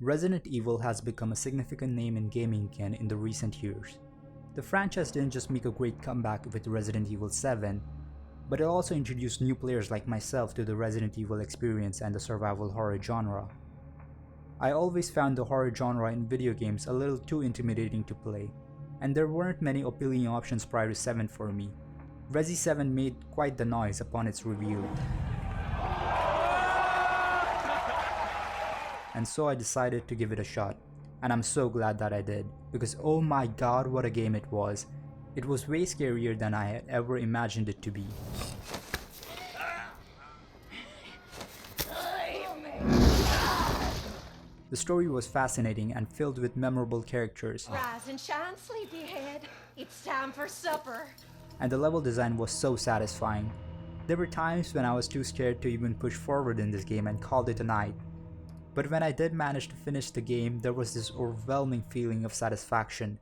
Resident Evil has become a significant name in gaming again in the recent years. The franchise didn't just make a great comeback with Resident Evil 7, but it also introduced new players like myself to the Resident Evil experience and the survival horror genre. I always found the horror genre in video games a little too intimidating to play, and there weren't many appealing options prior to 7 for me. Resi 7 made quite the noise upon its reveal, and so I decided to give it a shot, and I'm so glad that I did, because oh my god, what a game it was. It was way scarier than I had ever imagined it to be. The story was fascinating and filled with memorable characters. Rise and shine, sleepyhead. It's time for supper. And the level design was so satisfying. There were times when I was too scared to even push forward in this game and called it a night. But when I did manage to finish the game, there was this overwhelming feeling of satisfaction.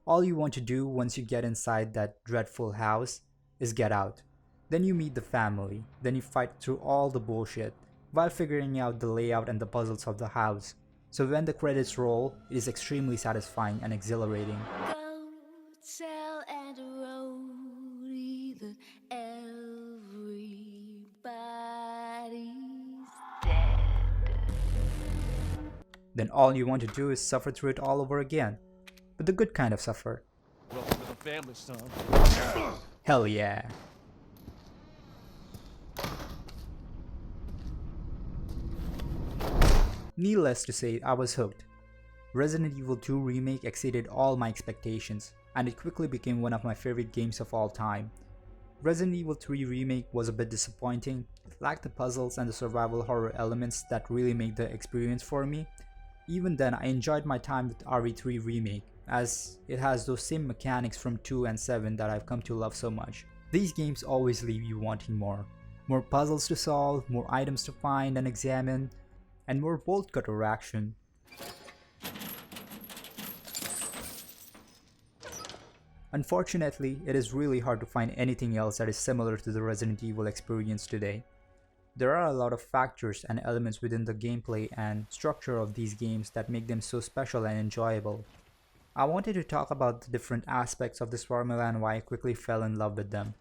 All you want to do once you get inside that dreadful house is get out. Then you meet the family, then you fight through all the bullshit, while figuring out the layout and the puzzles of the house. So when the credits roll, it is extremely satisfying and exhilarating. Go tell and Rhodey that everybody's dead. Then all you want to do is suffer through it all over again. But the good kind of suffer. Welcome to the family, son. Hell yeah. Needless to say, I was hooked. Resident Evil 2 Remake exceeded all my expectations, and it quickly became one of my favorite games of all time. Resident Evil 3 Remake was a bit disappointing. It lacked the puzzles and the survival horror elements that really made the experience for me. Even then, I enjoyed my time with RE3 Remake, as it has those same mechanics from 2 and 7 that I've come to love so much. These games always leave you wanting more. More puzzles to solve, more items to find and examine, and more bolt cutter action. Unfortunately, it is really hard to find anything else that is similar to the Resident Evil experience today. There are a lot of factors and elements within the gameplay and structure of these games that make them so special and enjoyable. I wanted to talk about the different aspects of this formula and why I quickly fell in love with them.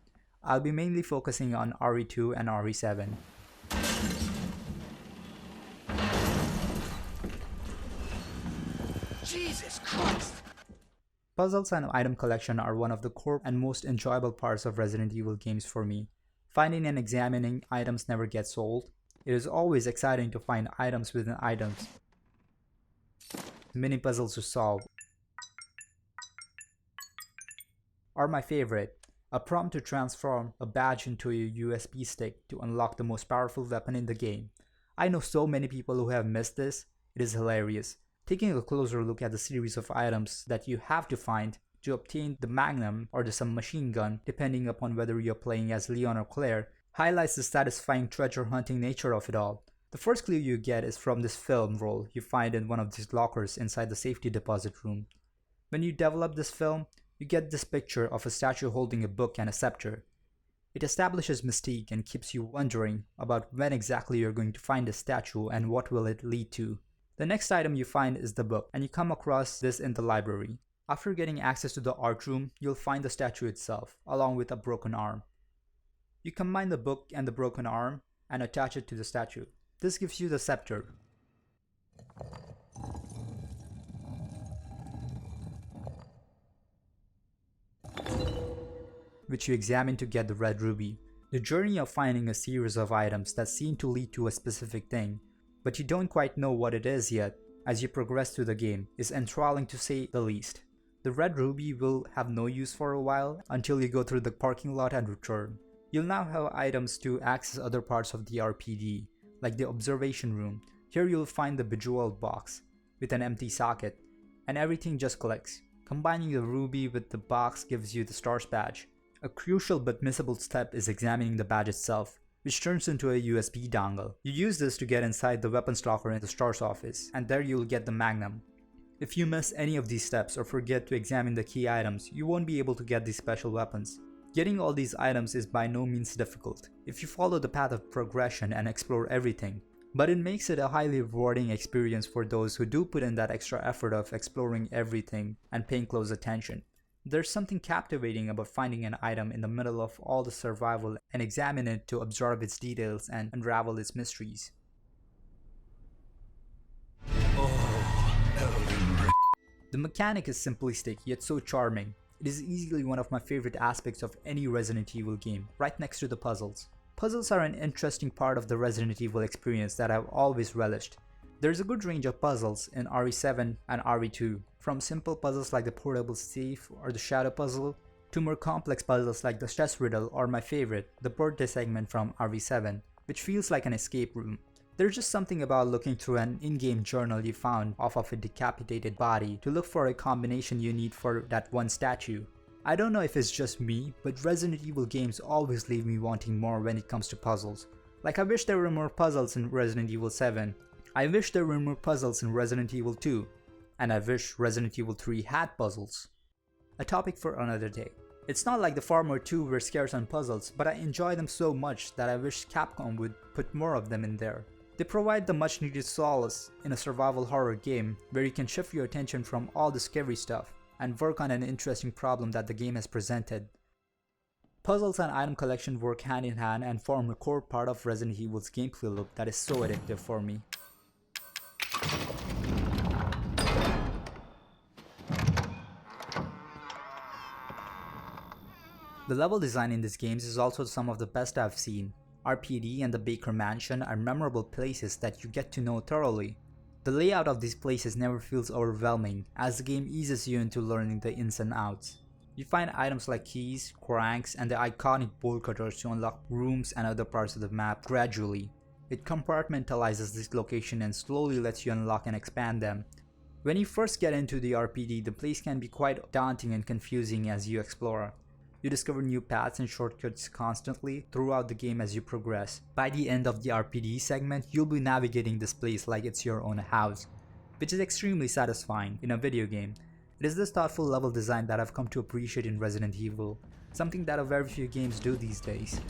I'll be mainly focusing on RE2 and RE7. Jesus Christ! Puzzles and item collection are one of the core and most enjoyable parts of Resident Evil games for me. Finding and examining items never gets old. It is always exciting to find items within items. Mini puzzles to solve are my favorite. A prompt to transform a badge into a USB stick to unlock the most powerful weapon in the game. I know so many people who have missed this. It is hilarious. Taking a closer look at the series of items that you have to find to obtain the Magnum or the submachine gun, depending upon whether you're playing as Leon or Claire, highlights the satisfying treasure hunting nature of it all. The first clue you get is from this film roll you find in one of these lockers inside the safety deposit room. When you develop this film, you get this picture of a statue holding a book and a scepter. It establishes mystique and keeps you wondering about when exactly you're going to find the statue and what will it lead to. The next item you find is the book, and you come across this in the library. After getting access to the art room, you'll find the statue itself, along with a broken arm. You combine the book and the broken arm and attach it to the statue. This gives you the scepter, which you examine to get the red ruby. The journey of finding a series of items that seem to lead to a specific thing, but you don't quite know what it is yet as you progress through the game, is enthralling to say the least. The red ruby will have no use for a while until you go through the parking lot and return. You'll now have items to access other parts of the RPD, like the observation room. Here you'll find the bejeweled box with an empty socket, and everything just clicks. Combining the ruby with the box gives you the STARS badge. A crucial but missable step is examining the badge itself, which turns into a USB dongle. You use this to get inside the weapons locker in the STARS office, and there you'll get the Magnum. If you miss any of these steps or forget to examine the key items, you won't be able to get these special weapons. Getting all these items is by no means difficult, if you follow the path of progression and explore everything. But it makes it a highly rewarding experience for those who do put in that extra effort of exploring everything and paying close attention. There's something captivating about finding an item in the middle of all the survival and examine it to absorb its details and unravel its mysteries. The mechanic is simplistic yet so charming. It is easily one of my favorite aspects of any Resident Evil game, right next to the puzzles. Puzzles are an interesting part of the Resident Evil experience that I've always relished. There's a good range of puzzles in RE7 and RE2, from simple puzzles like the portable safe or the shadow puzzle, to more complex puzzles like the stress riddle or my favorite, the birthday segment from RE7, which feels like an escape room. There's just something about looking through an in-game journal you found off of a decapitated body to look for a combination you need for that one statue. I don't know if it's just me, but Resident Evil games always leave me wanting more when it comes to puzzles. Like I wish there were more puzzles in Resident Evil 7. I wish there were more puzzles in Resident Evil 2. And I wish Resident Evil 3 had puzzles. A topic for another day. It's not like the former two were scarce on puzzles, but I enjoy them so much that I wish Capcom would put more of them in there. They provide the much needed solace in a survival horror game where you can shift your attention from all the scary stuff and work on an interesting problem that the game has presented. Puzzles and item collection work hand in hand and form a core part of Resident Evil's gameplay loop that is so addictive for me. The level design in these games is also some of the best I've seen. RPD and the Baker Mansion are memorable places that you get to know thoroughly. The layout of these places never feels overwhelming, as the game eases you into learning the ins and outs. You find items like keys, cranks, and the iconic bolt cutters to unlock rooms and other parts of the map gradually. It compartmentalizes this location and slowly lets you unlock and expand them. When you first get into the RPD, the place can be quite daunting and confusing as you explore. You discover new paths and shortcuts constantly throughout the game as you progress. By the end of the RPD segment, you'll be navigating this place like it's your own house, which is extremely satisfying in a video game. It is this thoughtful level design that I've come to appreciate in Resident Evil, something that very few games do these days.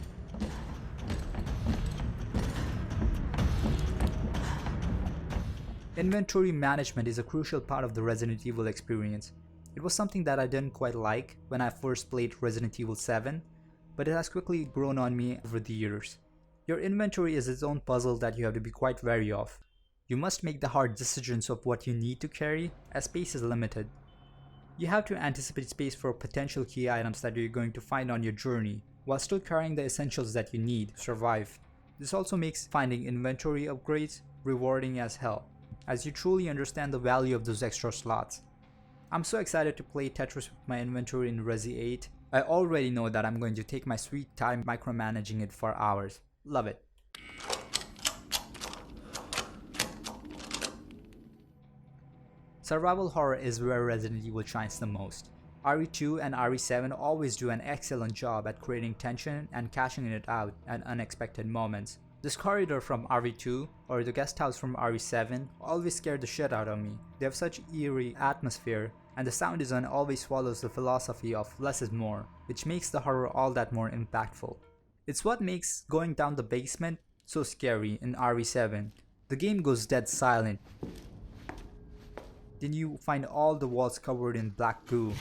Inventory management is a crucial part of the Resident Evil experience. It was something that I didn't quite like when I first played Resident Evil 7, but it has quickly grown on me over the years. Your inventory is its own puzzle that you have to be quite wary of. You must make the hard decisions of what you need to carry, as space is limited. You have to anticipate space for potential key items that you're going to find on your journey, while still carrying the essentials that you need to survive. This also makes finding inventory upgrades rewarding as hell, as you truly understand the value of those extra slots. I'm so excited to play Tetris with my inventory in Resi 8. I already know that I'm going to take my sweet time micromanaging it for hours. Love it. Survival horror is where Resident Evil shines the most. RE2 and RE7 always do an excellent job at creating tension and cashing it out at unexpected moments. This corridor from RE2 or the guest house from RE7 always scared the shit out of me. They have such eerie atmosphere, and the sound design always follows the philosophy of less is more, which makes the horror all that more impactful. It's what makes going down the basement so scary in RE7. The game goes dead silent. Then you find all the walls covered in black goo.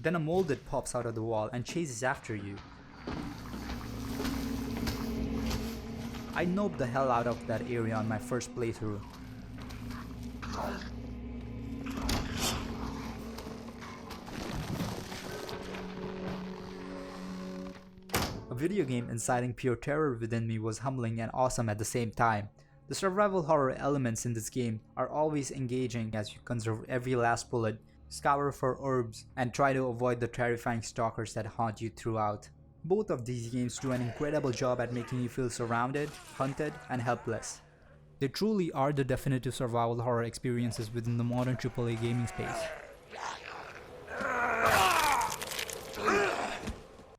Then a molded pops out of the wall and chases after you. I noped the hell out of that area on my first playthrough. A video game inciting pure terror within me was humbling and awesome at the same time. The survival horror elements in this game are always engaging as you conserve every last bullet, scour for herbs, and try to avoid the terrifying stalkers that haunt you throughout. Both of these games do an incredible job at making you feel surrounded, hunted, and helpless. They truly are the definitive survival horror experiences within the modern AAA gaming space.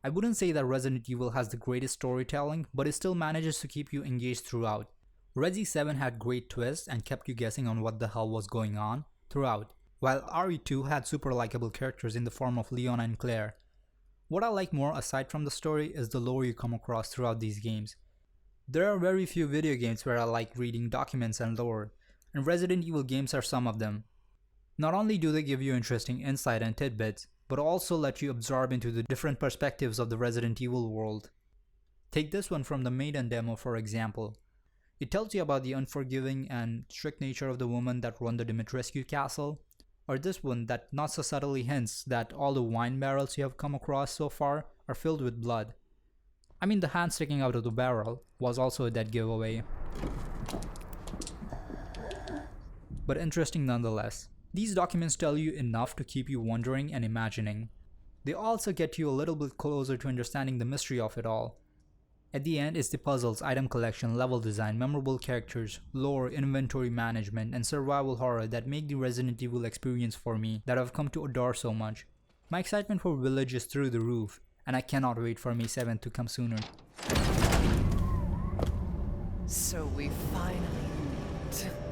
I wouldn't say that Resident Evil has the greatest storytelling, but it still manages to keep you engaged throughout. Resi 7 had great twists and kept you guessing on what the hell was going on throughout, while RE2 had super likable characters in the form of Leon and Claire. What I like more aside from the story is the lore you come across throughout these games. There are very few video games where I like reading documents and lore, and Resident Evil games are some of them. Not only do they give you interesting insight and tidbits, but also let you absorb into the different perspectives of the Resident Evil world. Take this one from the Maiden demo for example. It tells you about the unforgiving and strict nature of the woman that run the Dimitrescu castle, or this one that not so subtly hints that all the wine barrels you have come across so far are filled with blood. I mean, the hand sticking out of the barrel was also a dead giveaway. But interesting nonetheless. These documents tell you enough to keep you wondering and imagining. They also get you a little bit closer to understanding the mystery of it all. At the end is the puzzles, item collection, level design, memorable characters, lore, inventory management, and survival horror that make the Resident Evil experience for me that I've come to adore so much. My excitement for Village is through the roof, and I cannot wait for May 7th to come sooner. So we finally meet.